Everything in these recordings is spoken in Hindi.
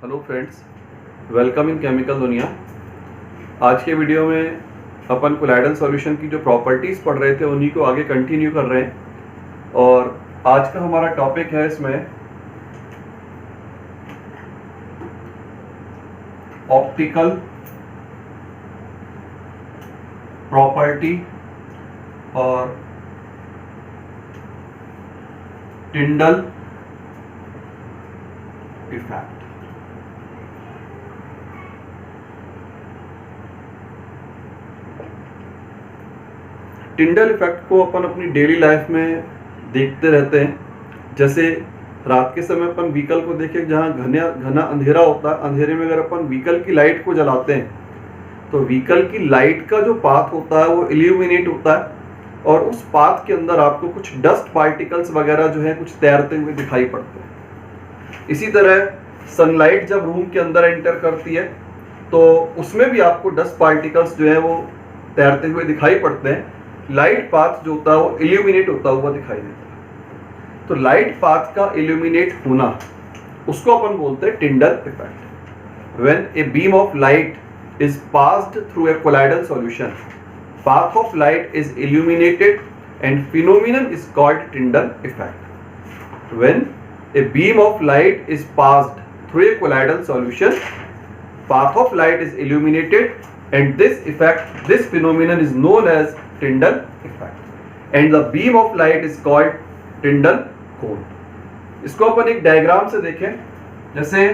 Hello friends, welcome in chemical दुनिया। आज के वीडियो में अपन कोलाइडल सॉल्यूशन की जो प्रॉपर्टीज़ पढ़ रहे थे उन्हीं को आगे कंटिन्यू कर रहे हैं। और आज का हमारा टॉपिक है इसमें ऑप्टिकल प्रॉपर्टी और टिंडल इफेक्ट। टिंडल इफेक्ट को अपन अपनी डेली लाइफ में देखते रहते हैं। जैसे रात के समय अपन व्हीकल को देखें, जहाँ घना अंधेरा होता है, अंधेरे में अगर अपन व्हीकल की लाइट को जलाते हैं तो व्हीकल की लाइट का जो पाथ होता है वो इल्यूमिनेट होता है और उस पाथ के अंदर आपको कुछ डस्ट पार्टिकल्स वगैरह जो है कुछ तैरते हुए दिखाई पड़ते हैं। इसी तरह सनलाइट जब रूम के अंदर एंटर करती है तो उसमें भी आपको डस्ट पार्टिकल्स जो है वो तैरते हुए दिखाई पड़ते हैं। लाइट पाथ जो होता है वो इल्यूमिनेट होता हुआ दिखाई देता है। तो लाइट पाथ का इल्यूमिनेट होना उसको अपन बोलते हैं Tyndall effect. When a beam of light is passed through a colloidal solution, path of light is illuminated and phenomenon is called Tyndall effect. When a beam of light is passed through a colloidal solution, path of light is illuminated and this phenomenon is known as Tyndall effect. And the beam of light is called Tyndall cone. इसको अपन एक डायग्राम से देखें। जैसे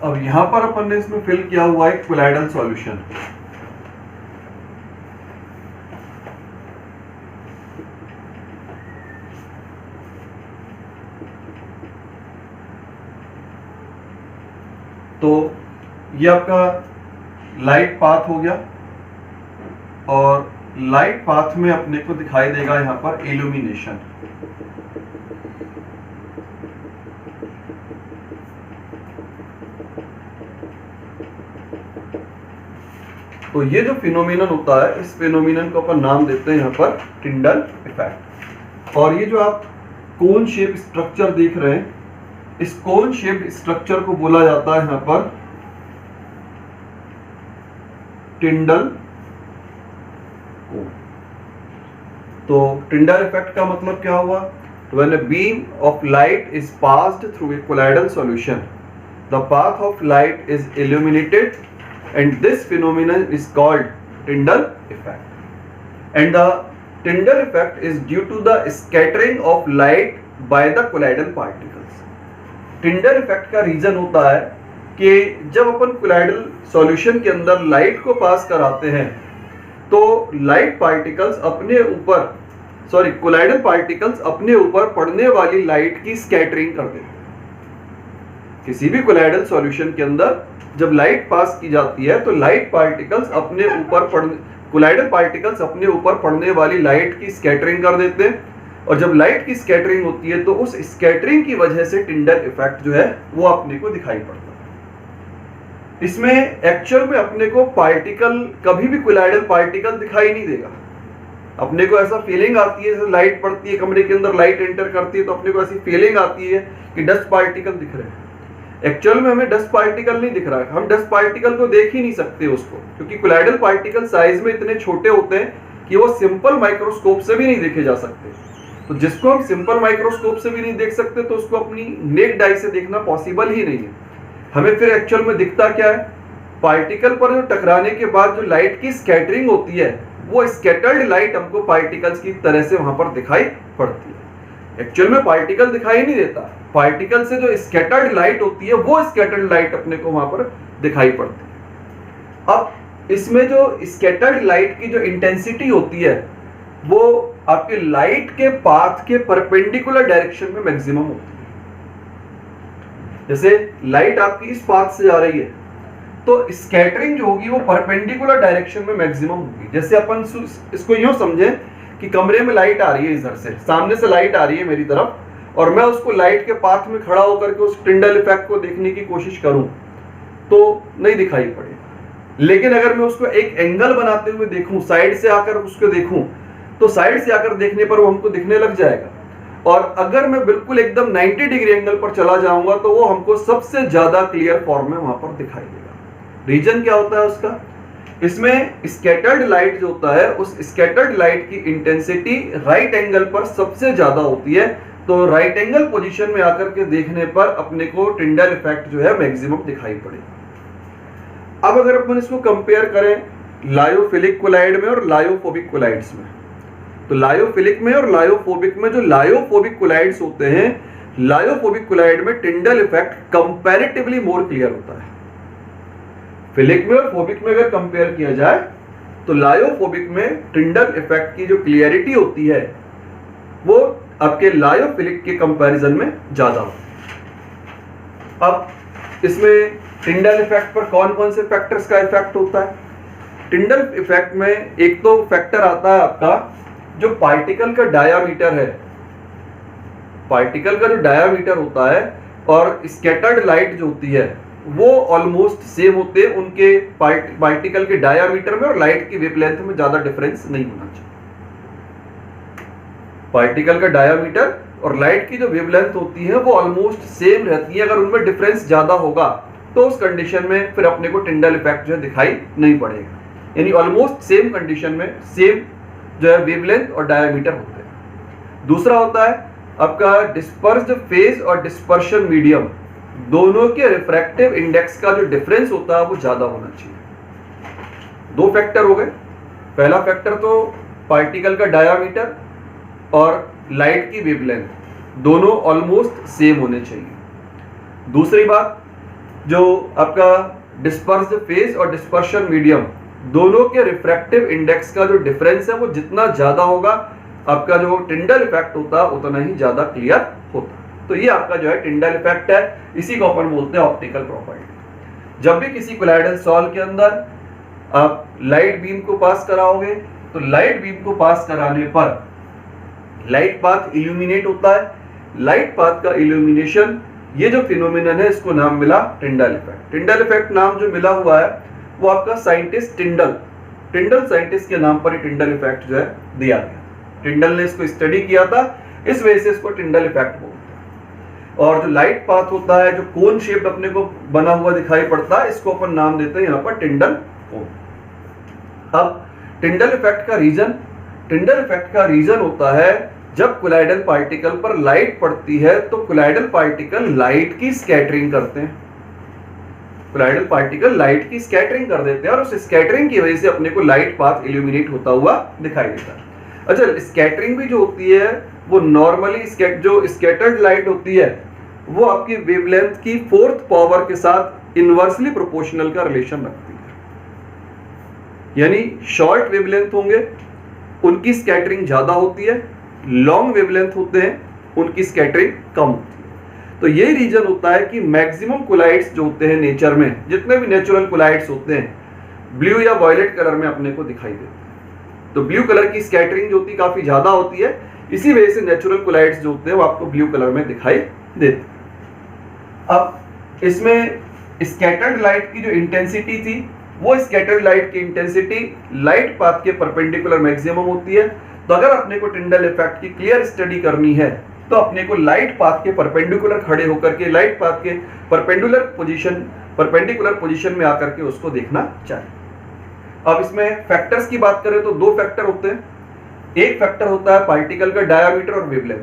अब यहां पर अपन ने इसमें फिल किया हुआ है कोलाइडल सॉल्यूशन। तो ये आपका लाइट पाथ हो गया और लाइट पाथ में अपने को दिखाई देगा यहां पर इल्यूमिनेशन। तो ये जो फिनोमिनन होता है इस फिनोमिनन को अपन नाम देते हैं यहाँ पर टिंडल इफेक्ट। और ये जो आप कोन शेप स्ट्रक्चर देख रहे हैं, इस कोन शेप स्ट्रक्चर को बोला जाता है यहाँ पर टिंडल कोन। तो टिंडल इफेक्ट का मतलब क्या हुआ? When a beam of light is passed through a colloidal solution, the path of light is illuminated and this phenomenon is called Tyndall effect. And the Tyndall effect is due to the scattering of light by the colloidal particles. Tyndall effect का रीजन होता है कि जब अपन कोलाइडल सॉल्यूशन के अंदर लाइट को पास कराते हैं तो लाइट पार्टिकल्स अपने ऊपर कोलाइडल पार्टिकल्स अपने ऊपर पड़ने वाली लाइट की स्कैटरिंग कर देते हैं। किसी भी कोलाइडल सॉल्यूशन के अंदर जब लाइट पास की जाती है तो लाइट पार्टिकल्स कोलाइडल पार्टिकल्स अपने ऊपर पड़ने वाली लाइट की स्कैटरिंग कर देते हैं। और जब लाइट की स्कैटरिंग होती है तो उस स्कैटरिंग की वजह से टिंडल इफेक्ट जो है वो अपने को दिखाई पड़ता है। इसमें एक्चुअल में अपने को पार्टिकल कभी भी कोलाइडल पार्टिकल दिखाई नहीं देगा। अपने को ऐसा फीलिंग आती है, जैसे लाइट पड़ती है, कमरे के अंदर लाइट एंटर करती है तो अपने को ऐसी फीलिंग आती है कि डस्ट पार्टिकल दिख रहे हैं। एक्चुअल में हमें डस्ट पार्टिकल नहीं दिख रहा है, हम डस्ट पार्टिकल को देख ही नहीं सकते उसको, क्योंकि कोलाइडल पार्टिकल साइज में इतने छोटे होते हैं कि वो सिंपल माइक्रोस्कोप से भी नहीं देखे जा सकते। तो जिसको हम सिंपल माइक्रोस्कोप से भी नहीं देख सकते तो उसको अपनी नेक्ड आई से देखना पॉसिबल ही नहीं है। हमें फिर एक्चुअल में दिखता क्या है? पार्टिकल पर जो टकराने के बाद जो लाइट की स्कैटरिंग होती है वो स्कैटर्ड लाइट हमको पार्टिकल्स की तरह से वहां पर दिखाई पड़ती है। एक्चुअल में पार्टिकल दिखाई नहीं देता, पार्टिकल से जो स्कैटर्ड लाइट होती है वो स्कैटर्ड लाइट अपने को वहां पर दिखाई पड़ती है। अब इसमें जो स्कैटर्ड लाइट की जो इंटेंसिटी होती है वो आपके लाइट के पाथ के परपेंडिकुलर डायरेक्शन में मैक्सिमम होती है। जैसे लाइट आपकी इस पाथ से जा रही है तो स्कैटरिंग जो होगी वो परपेंडिकुलर डायरेक्शन में मैक्सिमम होगी। जैसे अपन इसको यूं समझें कि कमरे में लाइट आ रही है, इधर से सामने से लाइट आ रही है मेरी तरफ और मैं उसको लाइट के पाथ में खड़ा होकर के उस टिंडल इफेक्ट को देखने की कोशिश करूं तो नहीं दिखाई पड़ेगा। लेकिन अगर मैं उसको एक एंगल बनाते हुए देखूं, साइड से आकर उसको देखूं, तो साइड से आकर देखने पर वो हमको दिखने लग जाएगा। और अगर मैं बिल्कुल एकदम 90 डिग्री एंगल पर चला जाऊंगा तो वो हमको सबसे ज्यादा क्लियर फॉर्म में वहां पर दिखाई देगा। रीजन क्या होता है उसका? इसमें स्कैटर्ड लाइट जो होता है, उस स्कैटर्ड लाइट की इंटेंसिटी राइट एंगल पर सबसे ज्यादा होती है। तो राइट एंगल पोजीशन में आकर के देखने पर अपने को टिंडल इफेक्ट जो है मैक्सिमम दिखाई पड़ेगा। अब अगर अपन इसको कंपेयर करें लायोफिलिक कोलाइड में और लायोफोबिक कोलाइड्स में, तो लायोफिलिक में और लायोफोबिक में जो लायोफोबिक कोलाइड्स होते हैं, लायोफोबिक कोलाइड में Tyndall effect comparatively more clear होता है। फिलिक में और फोबिक में अगर कंपेयर किया जाए तो लायोफोबिक में टिंडल इफेक्ट की जो क्लियरिटी होती है वो आपके लायोफिलिक के कंपैरिजन में ज्यादा होती है। अब इसमें टिंडल इफेक्ट पर कौन कौन से फैक्टर्स का इफेक्ट होता है? टिंडल इफेक्ट में एक तो फैक्टर आता है आपका जो पार्टिकल का डायामीटर है। पार्टिकल का जो डायामीटर होता है और स्कैटर्ड लाइट जो होती है वो ऑलमोस्ट सेम होते हैं। उनके पार्टिकल के डायामीटर में और लाइट की वेवलेंथ में ज्यादा डिफरेंस नहीं होना चाहिए। पार्टिकल का डायामीटर और लाइट की जो वेवलेंथ होती है वो ऑलमोस्ट सेम रहती है। अगर उनमें डिफरेंस ज्यादा होगा तो उस कंडीशन में फिर अपने को टिंडल इफेक्ट जो है दिखाई नहीं पड़ेगा। यानी ऑलमोस्ट सेम कंडीशन में सेम जो है वेवलेंथ और डायामीटर होते हैं। दूसरा होता है आपका डिस्पर्स्ड फेज और डिस्पर्शन मीडियम, दोनों के रिफ्रैक्टिव इंडेक्स का जो डिफरेंस होता है वो ज्यादा होना चाहिए। दो फैक्टर हो गए। पहला फैक्टर तो पार्टिकल का डायामीटर और लाइट की वेवलेंथ दोनों ऑलमोस्ट सेम होने चाहिए। दूसरी बात जो आपका डिस्पर्स्ड फेज और डिस्पर्शन मीडियम, दोनों के रिफ्रैक्टिव इंडेक्स का जो डिफरेंस है वो जितना ज्यादा होगा आपका जो टिंडल इफेक्ट होता है उतना ही ज्यादा क्लियर होता है। तो ये आपका जो है टिंडल इफेक्ट है। इसी को अपन बोलते हैं ऑप्टिकल प्रॉपर्टी। जब भी किसी कोलाइडल सॉल के अंदर आप लाइट बीम को पास कराओगे तो लाइट बीम को पास कराने पर लाइट पाथ इल्यूमिनेट होता है। लाइट पाथ का इल्यूमिनेशन, ये जो फिनोमिनन है इसको नाम मिला टिंडल इफेक्ट। टिंडल इफेक्ट नाम जो मिला हुआ है वो आपका साइंटिस्ट टिंडल साइंटिस्ट के नाम पर ही टिंडल इफेक्ट जो है दिया गया। टिंडल ने इसको स्टडी किया था, इस वजह से इसको टिंडल इफेक्ट बोलते हैं। और जो लाइट पाथ होता है, जो कोन शेप अपने को बना हुआ दिखाई पड़ता है, इसको अपन नाम देते हैं यहाँ पर टिंडल कोन। अब टिंडल इफेक्ट का रीजन होता है जब कोलाइडल पार्टिकल पर लाइट पड़ती है तो कोलाइडल पार्टिकल लाइट की स्कैटरिंग करते हैं। कोलाइडल पार्टिकल लाइट की स्कैटरिंग कर देते हैं और उस स्कैटरिंग की वजह से अपने को लाइट पाथ इल्यूमिनेट होता हुआ दिखाई देता है। अच्छा, स्कैटरिंग भी जो होती है वो नॉर्मली जो स्कैटर्ड लाइट होती है वो आपकी वेवलेंथ की 4th पावर के साथ इनवर्सली प्रोपोर्शनल का रिलेशन रखती है। यानी शॉर्ट वेवलेंथ होंगे उनकी स्कैटरिंग ज्यादा होती है, लॉन्ग वेवलेंथ होते हैं उनकी स्कैटरिंग कम होती है। तो यही रीजन होता है कि मैक्सिमम कोलाइड्स जो होते हैं नेचर में, जितने भी नेचुरल कोलाइड्स होते हैं, ब्लू या वायलेट कलर में अपने को दिखाई देते हैं। तो ब्लू कलर की स्कैटरिंग जो होती है काफी ज्यादा होती है, इसी वजह से नेचुरल कोलाइड्स जो होते हैं वो आपको ब्लू कलर में दिखाई देते हैं। अब इसमें स्कैटर्ड लाइट की जो इंटेंसिटी थी वो स्कैटर्ड लाइट की इंटेंसिटी लाइट पाथ के परपेंडिकुलर मैक्सिमम होती है। तो अगर अपने को टिंडल इफेक्ट की क्लियर स्टडी करनी है तो अपने को लाइट पाथ के परपेंडिकुलर खड़े होकर के लाइट पाथ के परपेंडिकुलर पोजीशन में आकर के उसको देखना चाहिए। अब इसमें फैक्टर्स की बात करें तो दो फैक्टर होते हैं। एक फैक्टर होता है पार्टिकल का डायामीटर और वेवलेंथ।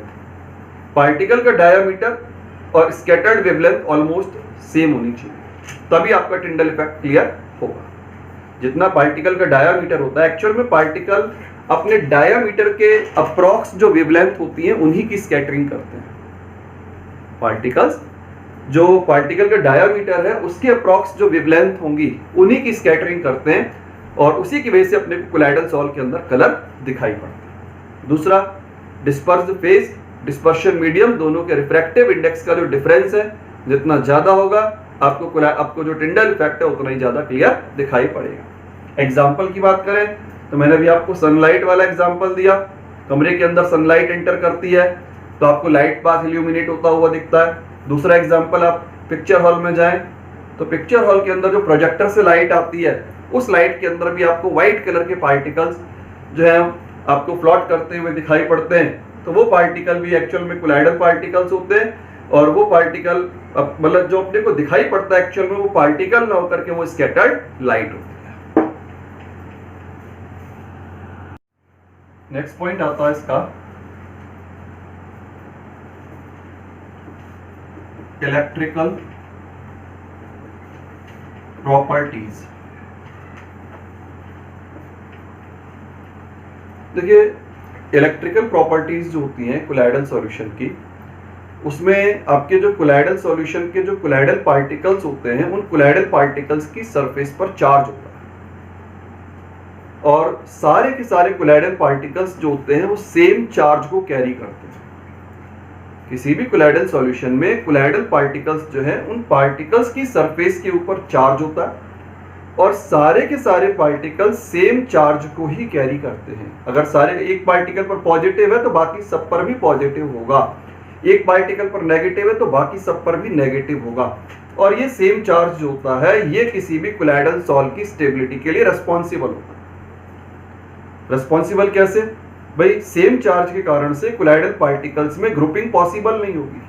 पार्टिकल का डायामीटर और स्कैटर्ड वेवलेंथ ऑलमोस्ट सेम होनी चाहिए, तभी आपका टिंडल इफेक्ट क्लियर होगा। जितना पार्टिकल का डायामीटर होता है, एक्चुअल में पार्टिकल अपने डायामीटर के अप्रॉक्स जो वेवलेंथ होती है उन्हीं की स्कैटरिंग करते हैं। पार्टिकल का डायामीटर है उसके अप्रॉक्स जो वेवलेंथ होंगी उन्हीं की स्कैटरिंग करते हैं और उसी की वजह से अपने को कोलाइडल सॉल के अंदर कलर दिखाई पड़ता है। दूसरा डिस्पर्स्ड फेज, डिस्पर्शन मीडियम, दोनों के रिफ्रैक्टिव इंडेक्स का जो डिफरेंस है जितना ज्यादा होगा आपको जो टिंडल इफेक्ट है उतना ही ज्यादा क्लियर दिखाई पड़ेगा। एग्जाम्पल की बात करें तो मैंने भी आपको सनलाइट वाला एग्जाम्पल दिया। कमरे के अंदर सनलाइट एंटर करती है तो आपको लाइट पाथ इल्यूमिनेट होता हुआ दिखता है। दूसरा एग्जाम्पल, आप पिक्चर हॉल में जाएं तो पिक्चर हॉल के अंदर जो प्रोजेक्टर से लाइट आती है उस लाइट के अंदर भी आपको व्हाइट कलर के पार्टिकल्स जो है आपको फ्लॉट करते हुए दिखाई पड़ते हैं। तो वो पार्टिकल भी एक्चुअल में कोलाइडल पार्टिकल्स होते हैं, और वो पार्टिकल मतलब जो अपने को दिखाई पड़ता है एक्चुअल में वो पार्टिकल ना होकर के वो स्कैटर्ड लाइट होती है। नेक्स्ट पॉइंट आता है इसका इलेक्ट्रिकल प्रॉपर्टीज। देखिए इलेक्ट्रिकल प्रॉपर्टीज जो होती हैं कोलाइडल सॉल्यूशन की, उसमें आपके जो कोलाइडल सॉल्यूशन के जो कोलाइडल पार्टिकल्स होते हैं उन कोलाइडल पार्टिकल्स की सरफेस पर चार्ज होता है, और सारे के सारे कोलाइडल पार्टिकल्स जो होते हैं वो सेम चार्ज को कैरी करते हैं। किसी भी कोलाइडल सॉल्यूशन में कोलाइडल पार्टिकल्स जो है उन पार्टिकल्स की सरफेस के ऊपर चार्ज होता है, और सारे के सारे पार्टिकल्स सेम चार्ज को ही कैरी करते हैं। अगर सारे एक पार्टिकल पर पॉजिटिव है तो बाकी सब पर भी पॉजिटिव होगा, एक पार्टिकल पर नेगेटिव है तो बाकी सब पर भी नेगेटिव होगा। और ये सेम चार्ज जो होता है ये किसी भी कोलाइडल सॉल्व की स्टेबिलिटी के लिए रेस्पॉन्सिबल होता है। रेस्पॉन्सिबल कैसे भाई? सेम चार्ज के कारण से कोलाइडल पार्टिकल्स में ग्रुपिंग पॉसिबल नहीं होगी।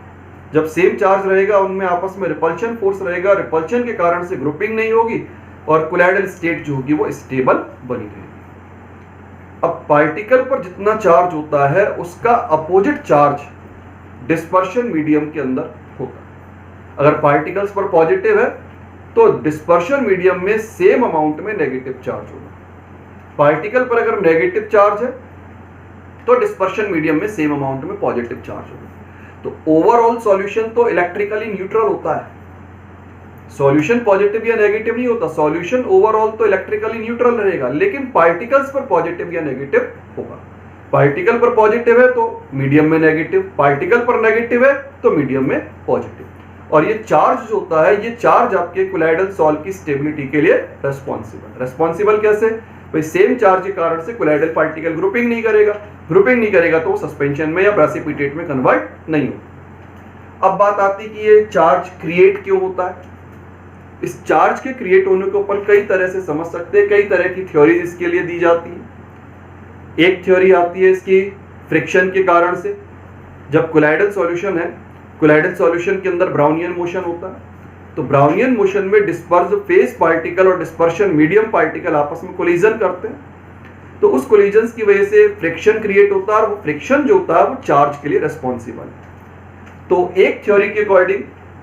जब सेम चार्ज रहेगा उनमें आपस में रिपल्शन फोर्स रहेगा, रिपल्शन के कारण से ग्रुपिंग नहीं होगी और कोलाइडल स्टेट जो होगी वो स्टेबल बनी रहेगी। अब पार्टिकल पर जितना चार्ज होता है उसका अपोजिट चार्ज डिस्पर्शन मीडियम के अंदर होता है। अगर पार्टिकल्स पर पॉजिटिव है तो डिस्पर्शन मीडियम में सेम अमाउंट में नेगेटिव चार्ज होगा। पार्टिकल पर अगर नेगेटिव चार्ज है तो डिस्पर्शन मीडियम में सेम अमाउंट में पॉजिटिव चार्ज होगा। तो ओवरऑल सॉल्यूशन तो इलेक्ट्रिकली न्यूट्रल होता है। सॉल्यूशन पॉजिटिव या नेगेटिव नहीं होता, सॉल्यूशन ओवरऑल तो इलेक्ट्रिकली न्यूट्रल रहेगा, लेकिन पार्टिकल्स पर पॉजिटिव या नेगेटिव होगा। पार्टिकल पर पॉजिटिव है तो मीडियम में नेगेटिव, पार्टिकल पर नेगेटिव है तो मीडियम में पॉजिटिव। और ये चार्ज जो होता है ये चार्ज आपके कोलाइडल सॉल्व की स्टेबिलिटी के लिए रेस्पॉन्सिबल कैसे भाई? सेम चार्ज के कारण से कोलाइडल पार्टिकल ग्रुपिंग नहीं करेगा तो सस्पेंशन में या प्रेसिपिटेट में कन्वर्ट नहीं होगा। अब बात आती है कि ये चार्ज क्रिएट क्यों होता है। इस चार्ज के क्रिएट होने को अपन कई तरह से समझ सकते हैं, कई तरह की थ्योरीज इसके लिए दी जाती है। एक थ्योरी आती है इसकी फ्रिक्शन के कारण से। जब कोलाइडल सॉल्यूशन है, कोलाइडल सॉल्यूशन के अंदर ब्राउनियन मोशन होता है, तो ब्राउनियन मोशन में डिस्पर्स्ड फेज पार्टिकल और डिस्पर्शन मीडियम पार्टिकल आपस में कोलिजन करते हैं, तो उस कोलिजन की वजह से फ्रिक्शन क्रिएट होता है, और वो फ्रिक्शन जो होता है वो चार्ज के लिए रेस्पॉन्सिबल है। तो एक थ्योरी के अकॉर्डिंग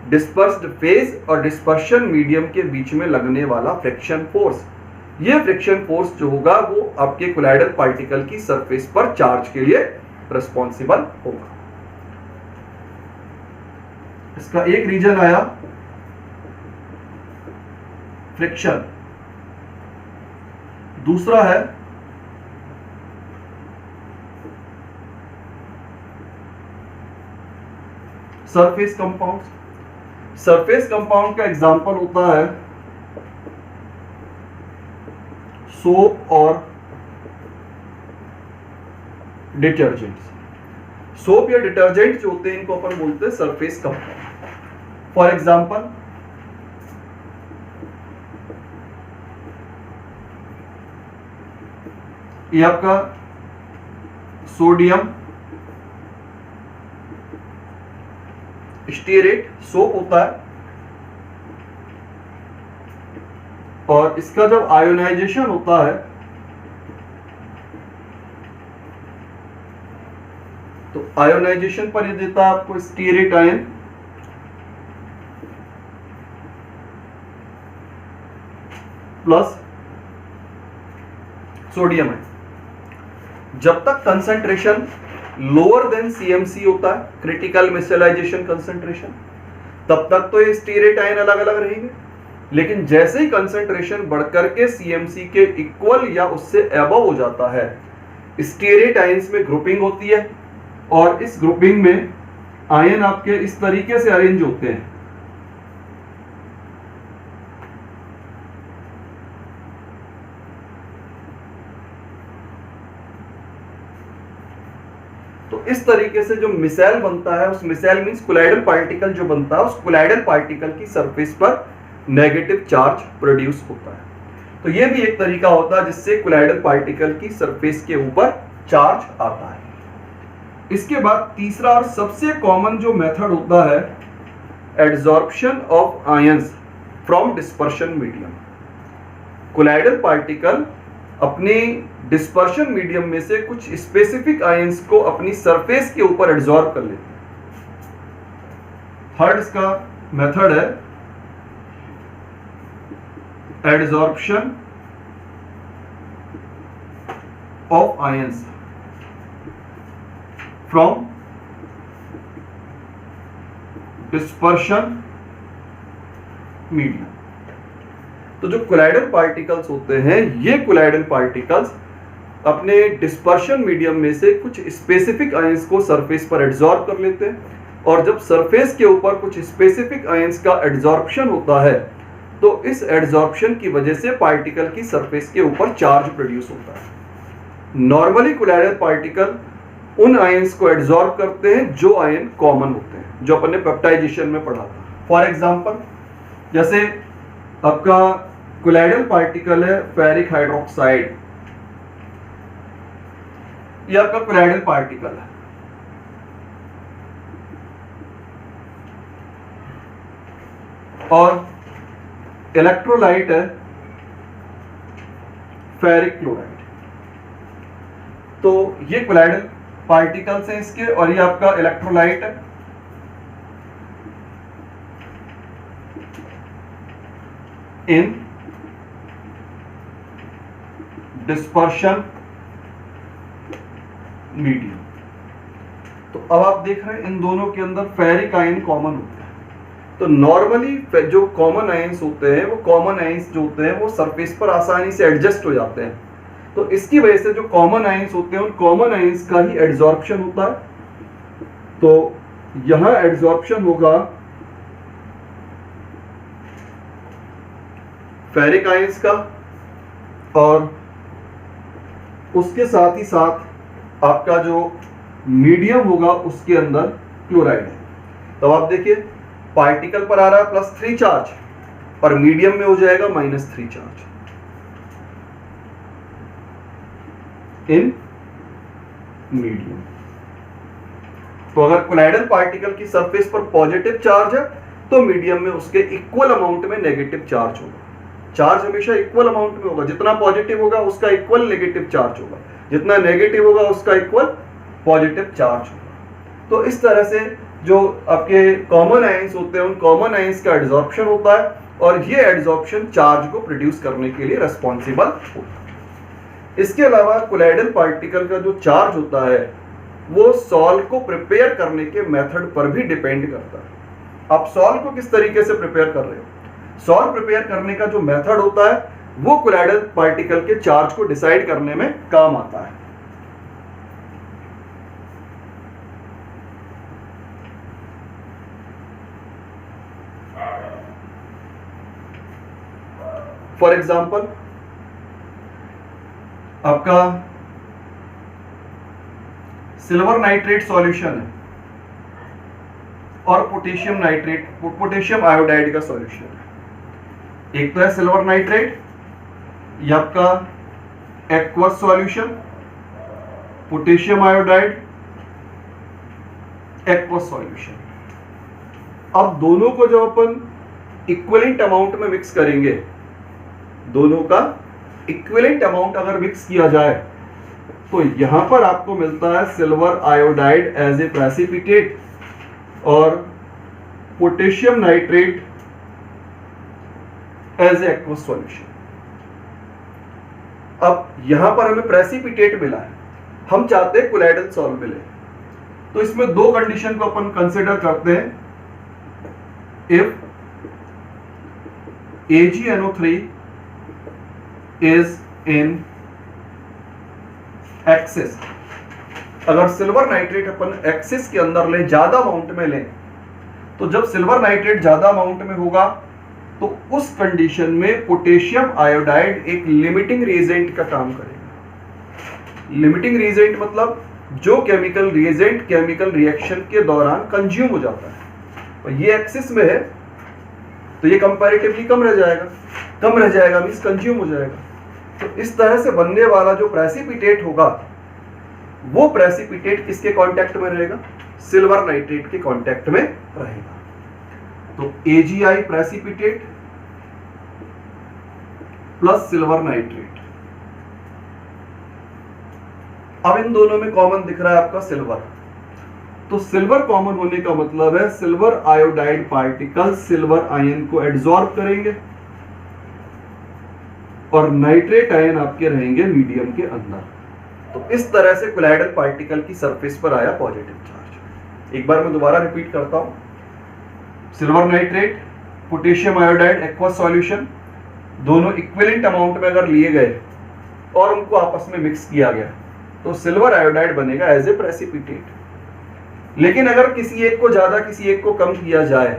डिस्पर्स्ड फेज और डिस्पर्शन मीडियम के बीच में लगने वाला फ्रिक्शन फोर्स, ये फ्रिक्शन फोर्स जो होगा वो आपके कोलाइडल पार्टिकल की सरफेस पर चार्ज के लिए रेस्पॉन्सिबल होगा। इसका एक रीजन आया फ्रिक्शन, दूसरा है सरफेस कंपाउंड। सरफेस कंपाउंड का एग्जांपल होता है सोप और डिटर्जेंट्स। सोप या डिटर्जेंट जो होते हैं इनको अपन बोलते हैं सरफेस कंपाउंड। फॉर एग्जांपल ये आपका सोडियम स्टीरेट सोप होता है, और इसका जब आयोनाइजेशन होता है तो आयोनाइजेशन पर ये देता है आपको स्टीरेट आयन, प्लस सोडियम है। जब तक कंसंट्रेशन लोअर देन सीएमसी होता है, क्रिटिकल मिसलाइजेशन कंसंट्रेशन, तब तक तो ये स्टीरेट आयन अलग अलग रहेंगे। लेकिन जैसे ही कंसंट्रेशन बढ़कर के सीएमसी के इक्वल या उससे अबव हो जाता है, स्टीरेट आयंस में ग्रुपिंग होती है और इस ग्रुपिंग में आयन आपके इस तरीके से अरेंज होते हैं। तो इस तरीके से जो मिसाइल बनता है, उस मिसाइल मींस कोलाइडल पार्टिकल जो बनता है, उस कोलाइडल पार्टिकल की सरफेस पर नेगेटिव चार्ज प्रोड्यूस होता है। तो यह भी एक तरीका होता है जिससे कोलाइडल पार्टिकल की सरफेस के ऊपर चार्ज आता है। इसके बाद तीसरा और सबसे कॉमन जो मेथड होता है, adsorption of ions from dispersion medium. Colloidal particle अपने डिस्पर्शन मीडियम में से कुछ स्पेसिफिक आयंस को अपनी सरफेस के ऊपर एडजॉर्ब कर लेते हैं। थर्ड इसका मेथड है adsorption of ions from dispersion medium. तो जो कोलाइडल पार्टिकल्स होते हैं, ये कोलाइडल पार्टिकल्स अपने डिस्पर्शन मीडियम में से कुछ स्पेसिफिक आयंस को सरफेस पर एडजॉर्ब कर लेते हैं, और जब सरफेस के ऊपर कुछ स्पेसिफिक आयंस का एडजॉर्प्शन होता है तो इस एडजॉर्प्शन की वजह से पार्टिकल की सरफेस के ऊपर चार्ज प्रोड्यूस होता है। नॉर्मली कोलाइडल पार्टिकल उन आयंस को एडजॉर्ब करते हैं जो आयन कॉमन होते हैं, जो अपन ने पेप्टाइजेशन में पढ़ा था। फॉर एग्जांपल, जैसे आपका कोलाइडल पार्टिकल है फेरिक हाइड्रोक्साइड, ये आपका कोलाइडल पार्टिकल है, और इलेक्ट्रोलाइट है फेरिक क्लोराइड। तो ये कोलाइडल पार्टिकल्स हैं इसके, और ये आपका इलेक्ट्रोलाइट है। इन डिस्पर्शन मीडियम। तो अब आप देख रहे हैं इन दोनों के अंदर फेरिक आयन कॉमन होते हैं। तो नॉर्मली जो कॉमन आयंस होते हैं, वो कॉमन आयंस जो होते हैं वो सरफेस पर आसानी से एडजस्ट हो जाते हैं। तो इसकी वजह से जो कॉमन आयंस होते हैं, उन कॉमन आयंस का ही एडजॉर्प्शन होता है। तो यहां एडजॉर्प्शन होगा फेरिक आयंस का, और उसके साथ ही साथ आपका जो मीडियम होगा उसके अंदर क्लोराइड है। तो आप देखिए पार्टिकल पर आ रहा है +3 चार्ज, और मीडियम में हो जाएगा -3 चार्ज इन मीडियम। तो अगर कोलाइडल पार्टिकल की सरफेस पर पॉजिटिव चार्ज है तो मीडियम में उसके इक्वल अमाउंट में नेगेटिव चार्ज होगा। चार्ज हमेशा इक्वल अमाउंट में होगा, जितना पॉजिटिव होगा उसका इक्वल नेगेटिव चार्ज होगा, जितना नेगेटिव होगा उसका इक्वल पॉजिटिव चार्ज होगा। तो इस तरह से जो आपके कॉमन आयंस होते हैं, उन कॉमन आयंस का एडजॉर्प्शन होता है, और ये एडजॉर्प्शन चार्ज को प्रोड्यूस करने के लिए रिस्पॉन्सिबल होता है। इसके अलावा कोलाइडल पार्टिकल का जो चार्ज होता है वो सॉल्ट को प्रिपेयर करने के मेथड पर भी डिपेंड करता है। आप सॉल्ट को किस तरीके से प्रिपेयर कर रहे हो, सॉल्ट प्रिपेयर करने का जो मेथड होता है वो कोलाइडल पार्टिकल के चार्ज को डिसाइड करने में काम आता है। फॉर एग्जाम्पल, आपका सिल्वर नाइट्रेट सॉल्यूशन है और पोटेशियम नाइट्रेट, पोटेशियम आयोडाइड का सॉल्यूशन है। एक तो है सिल्वर नाइट्रेट, ये आपका aqueous solution, potassium iodide aqueous solution. अब दोनों को जब अपन इक्विवेलेंट अमाउंट में मिक्स करेंगे, दोनों का इक्विवेलेंट अमाउंट अगर मिक्स किया जाए तो यहां पर आपको मिलता है silver iodide as a precipitate और potassium nitrate as a aqueous solution. अब यहां पर हमें प्रेसिपिटेट मिला है, हम चाहते हैं कोलाइडल सॉल्ट मिले, तो इसमें दो कंडीशन को अपन कंसिडर करते हैं। If AgNO3 is in excess, अगर सिल्वर नाइट्रेट अपन एक्सेस के अंदर ले, ज्यादा अमाउंट में लें, तो जब सिल्वर नाइट्रेट ज्यादा अमाउंट में होगा तो उस कंडीशन में पोटेशियम आयोडाइड एक लिमिटिंग रिएजेंट का काम करेगा। लिमिटिंग रिएजेंट मतलब जो केमिकल रिएजेंट केमिकल रिएक्शन के दौरान कंज्यूम हो जाता है, और ये एक्सेस में है तो ये कंपैरेटिवली कम रह जाएगा मींस कंज्यूम हो जाएगा। तो इस तरह से बनने वाला जो प्रेसिपिटेट होगा वो प्रेसिपिटेट किसके कांटेक्ट में रहेगा? सिल्वर नाइट्रेट के कांटेक्ट में रहेगा। तो AgI precipitate plus silver nitrate. अब इन दोनों में कॉमन दिख रहा है आपका सिल्वर, तो सिल्वर कॉमन होने का मतलब है silver iodide particle silver ion को एब्जॉर्ब करेंगे और नाइट्रेट आयन आपके रहेंगे मीडियम के अंदर। तो इस तरह से कोलाइडल पार्टिकल की सरफेस पर आया पॉजिटिव चार्ज। एक बार मैं दोबारा रिपीट करता हूं, silver nitrate, potassium iodide aqueous solution, दोनों इक्विवेलेंट अमाउंट में अगर लिए गए और उनको आपस में मिक्स किया गया तो सिल्वर आयोडाइड बनेगा एज ए प्रेसिपिटेट। लेकिन अगर किसी एक को ज्यादा किसी एक को कम किया जाए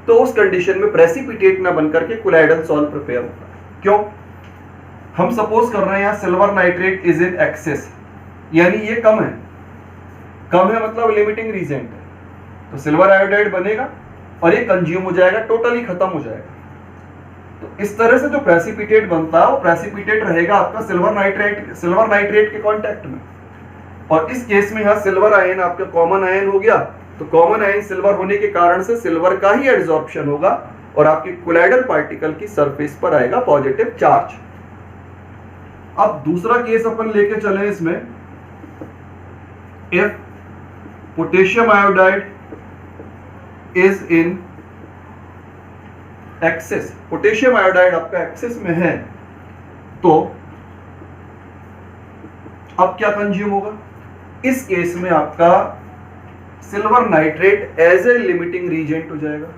तो उस कंडीशन में प्रेसिपिटेट ना बनकर के कोलाइडल सॉल्ट प्रिपेयर होता है। क्यों? हम सपोज कर रहे हैं यहाँ silver nitrate is in excess, यानी ये कम है मतलब लिमिटिंग रीजेंट है, तो सिल्वर आयोडाइड बनेगा और ये कंज्यूम हो जाएगा, टोटली खत्म हो जाएगा। तो इस तरह से जो प्रेसिपिटेट बनता है वो प्रेसिपिटेट रहेगा आपका सिल्वर नाइट्रेट के कांटेक्ट में। और इस केस में यहाँ सिल्वर आयन आपका कॉमन आयन हो गया, तो कॉमन आयन सिल्वर होने के कारण से सिल्वर का ही एड्सॉर्प्शन होगा और आपके कोलाइडल पार्टिकल की सरफेस पर आएगा पॉजिटिव चार्ज। अब दूसरा केस अपन लेके चले इसमें, if potassium iodide is in excess, potassium iodide आपका एक्सेस में है, तो अब क्या कंज्यूम होगा? इस केस में आपका silver nitrate as a limiting reagent हो जाएगा।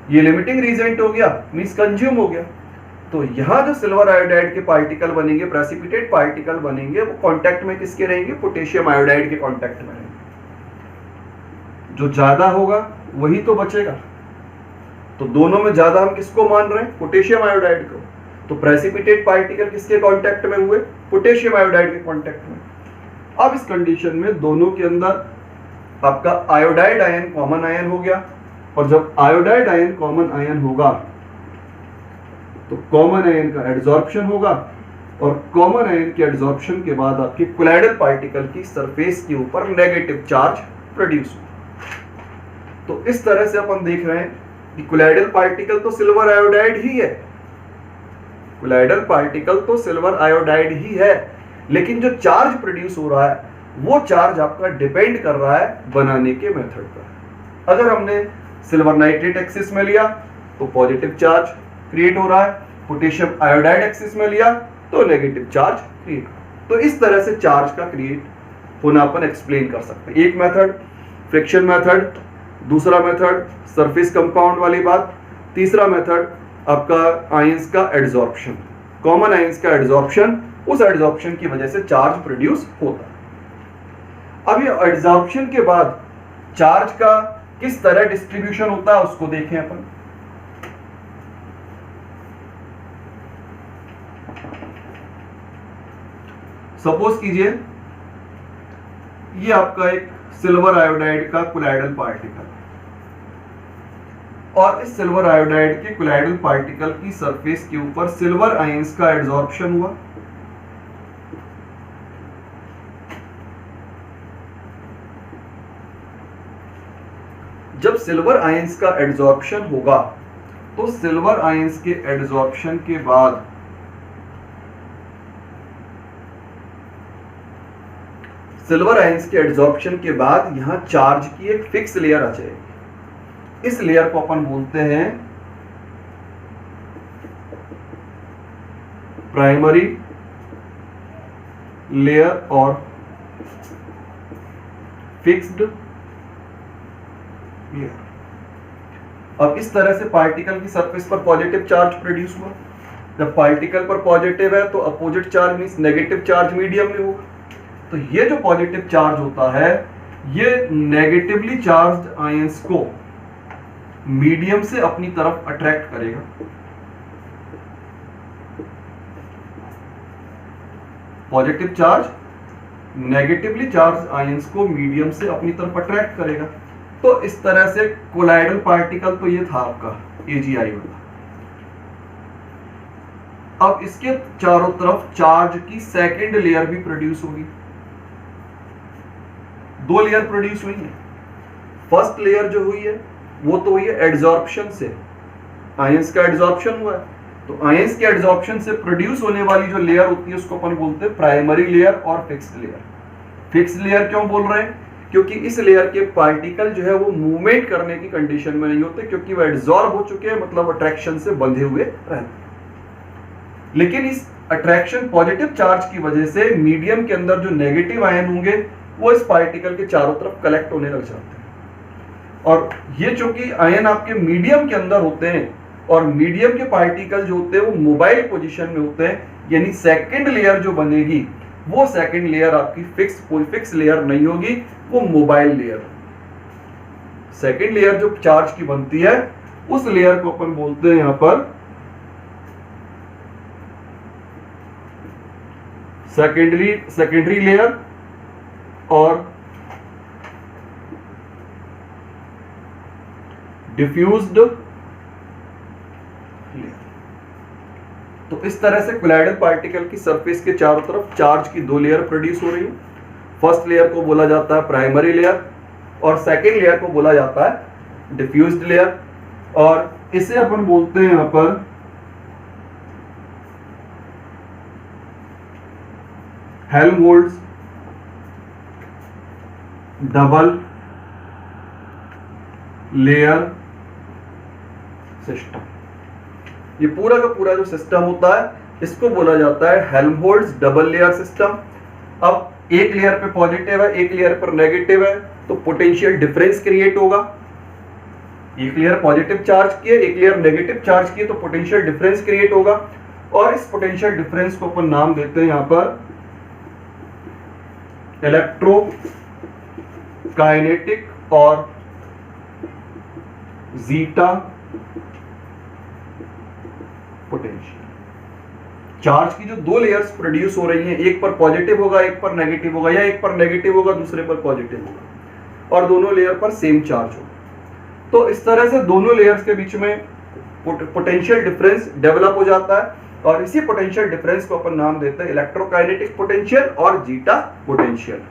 ये लिमिटिंग रीजेंट हो गया मींस कंज्यूम हो गया। तो यहां जो सिल्वर आयोडाइड के पार्टिकल बनेंगे, प्रेसिपिटेट पार्टिकल बनेंगे, वो कांटेक्ट में किसके रहेंगे? पोटेशियम आयोडाइड के कांटेक्ट में रहेंगे। जो ज्यादा होगा वही तो बचेगा, तो दोनों में ज्यादा हम किसको मान रहे हैं? पोटेशियम आयोडाइड को। तो प्रेसिपिटेट पार्टिकल किसके कांटेक्ट में हुए? पोटेशियम आयोडाइड के कांटेक्ट में। अब इस कंडीशन में दोनों के अंदर आपका आयोडाइड आयन कॉमन आयन हो गया, और जब आयोडाइड आयन कॉमन आयन होगा तो कॉमन आयन का एड्सॉर्प्शन होगा, और कॉमन आयन के एड्सॉर्प्शन के बाद आपके कोलाइडल पार्टिकल की सरफेस के ऊपर नेगेटिव चार्ज प्रोड्यूस होगा। तो इस तरह से अपन देख रहे हैं कि कोलाइडल पार्टिकल तो सिल्वर आयोडाइड ही है, कोलाइडल पार्टिकल तो सिल्वर आयोडाइड ही है, लेकिन जो चार्ज प्रोड्यूस हो रहा है वो चार्ज आपका डिपेंड कर रहा है बनाने के मेथड पर। अगर हमने सिल्वर नाइट्रेट एक्सिस में लिया तो पॉजिटिव चार्ज क्रिएट हो रहा है, पोटेशियम आयोडाइड एक्सिस में लिया तो नेगेटिव चार्ज क्रिएट। तो इस तरह से चार्ज का क्रिएट होना अपन एक्सप्लेन कर सकते हैं। एक मेथड फ्रिक्शन मेथड, दूसरा मेथड सरफेस कंपाउंड वाली बात, तीसरा मेथड आपका आयंस का एड्सॉर्प्शन, कॉमन आयंस का एड्सॉर्प्शन, उस एड्सॉर्प्शन की वजह से चार्ज प्रोड्यूस होता है। अब ये एड्सॉर्प्शन के बाद चार्ज का किस तरह डिस्ट्रीब्यूशन होता है उसको देखें अपन। सपोज कीजिए ये आपका एक सिल्वर आयोडाइड का कोलाइडल पार्टिकल, और इस सिल्वर आयोडाइड के कोलाइडल पार्टिकल की सरफेस के ऊपर सिल्वर आयंस का एड्सॉर्प्शन हुआ। जब सिल्वर आयंस का एड्सॉर्प्शन होगा तो सिल्वर आयंस के एड्सॉर्प्शन के बाद सिल्वर आयंस के एड्सॉर्प्शन के बाद यहां चार्ज की एक फिक्स लेयर आ जाएगी। इस लेयर को अपन बोलते हैं प्राइमरी लेयर और फिक्स्ड लेयर। अब इस तरह से पार्टिकल की सरफेस पर पॉजिटिव चार्ज प्रोड्यूस हुआ। जब पार्टिकल पर पॉजिटिव है तो opposite charge means negative charge medium में होगा, तो ये जो पॉजिटिव चार्ज होता है ये नेगेटिवली चार्ज्ड आयंस को मीडियम से अपनी तरफ अट्रैक्ट करेगा। Positive charge negatively charge ions को मीडियम से अपनी तरफ अट्रैक्ट करेगा। तो इस तरह से कोलाइडल पार्टिकल तो ये था आपका AgI वाला। अब इसके चारों तरफ चार्ज की सेकेंड लेयर भी प्रोड्यूस होगी। दो लेयर प्रोड्यूस हुई है। फर्स्ट लेयर जो हुई है वो तो हुई है एड्सॉर्प्शन से, आयंस का एड्सॉर्प्शन हुआ है। तो आयंस के एड्सॉर्प्शन से प्रोड्यूस होने वाली जो लेयर होती है उसको अपन बोलते हैं प्राइमरी लेयर और फिक्स्ड लेयर। फिक्स्ड लेयर क्यों बोल रहे हैं? क्योंकि इस लेयर के पार्टिकल जो है वो मूवमेंट करने की कंडीशन में नहीं होते, क्योंकि वो एड्सॉर्ब हो चुके हैं, मतलब अट्रैक्शन से बंधे हुए रहते हैं। लेकिन इस अट्रैक्शन पॉजिटिव चार्ज की वजह से मीडियम के अंदर जो नेगेटिव आयन होंगे वो इस पार्टिकल के चारों तरफ कलेक्ट होने लग जाते हैं। और ये चूंकि आयन आपके मीडियम के अंदर होते हैं और मीडियम के पार्टिकल जो होते हैं वो मोबाइल पोजीशन में होते हैं, यानी सेकंड लेयर जो बनेगी वो सेकंड लेयर आपकी फिक्स लेयर नहीं होगी, वो मोबाइल लेयर। सेकंड लेयर जो चार्ज की बनती है उस लेयर को अपन बोलते हैं यहां पर सेकेंडरी लेयर और डिफ्यूज्ड लेयर। तो इस तरह से कोलाइडल पार्टिकल की सरफेस के चारों तरफ चार्ज की दो लेयर प्रोड्यूस हो रही है। फर्स्ट लेयर को बोला जाता है प्राइमरी लेयर और सेकेंड लेयर को बोला जाता है डिफ्यूज्ड लेयर। और इसे अपन बोलते हैं यहां पर हेल्महोल्ट्ज डबल लेयर सिस्टम। ये पूरा का पूरा जो सिस्टम होता है इसको बोला जाता है हेल्महोल्ट्ज डबल लेयर सिस्टम। अब एक लेयर पे पॉजिटिव है, एक लेयर पर नेगेटिव है, तो पोटेंशियल डिफरेंस क्रिएट होगा। एक लेयर पॉजिटिव चार्ज की है, एक लेयर नेगेटिव चार्ज की है, तो पोटेंशियल डिफरेंस क्रिएट होगा। और इस पोटेंशियल डिफरेंस को अपन नाम देते हैं यहां पर इलेक्ट्रोकाइनेटिक और जीटा पोटेंशियल। चार्ज की जो दो लेयर्स प्रोड्यूस हो रही हैं, एक पर पॉजिटिव होगा एक पर नेगेटिव होगा, या एक पर नेगेटिव होगा दूसरे पर पॉजिटिव होगा, और दोनों लेयर पर सेम चार्ज होगा। तो इस तरह से दोनों लेयर्स के बीच में पोटेंशियल डिफरेंस डेवलप हो जाता है और इसी पोटेंशियल डिफरेंस को अपन नाम देते हैं इलेक्ट्रोकाइनेटिक पोटेंशियल और जीटा पोटेंशियल।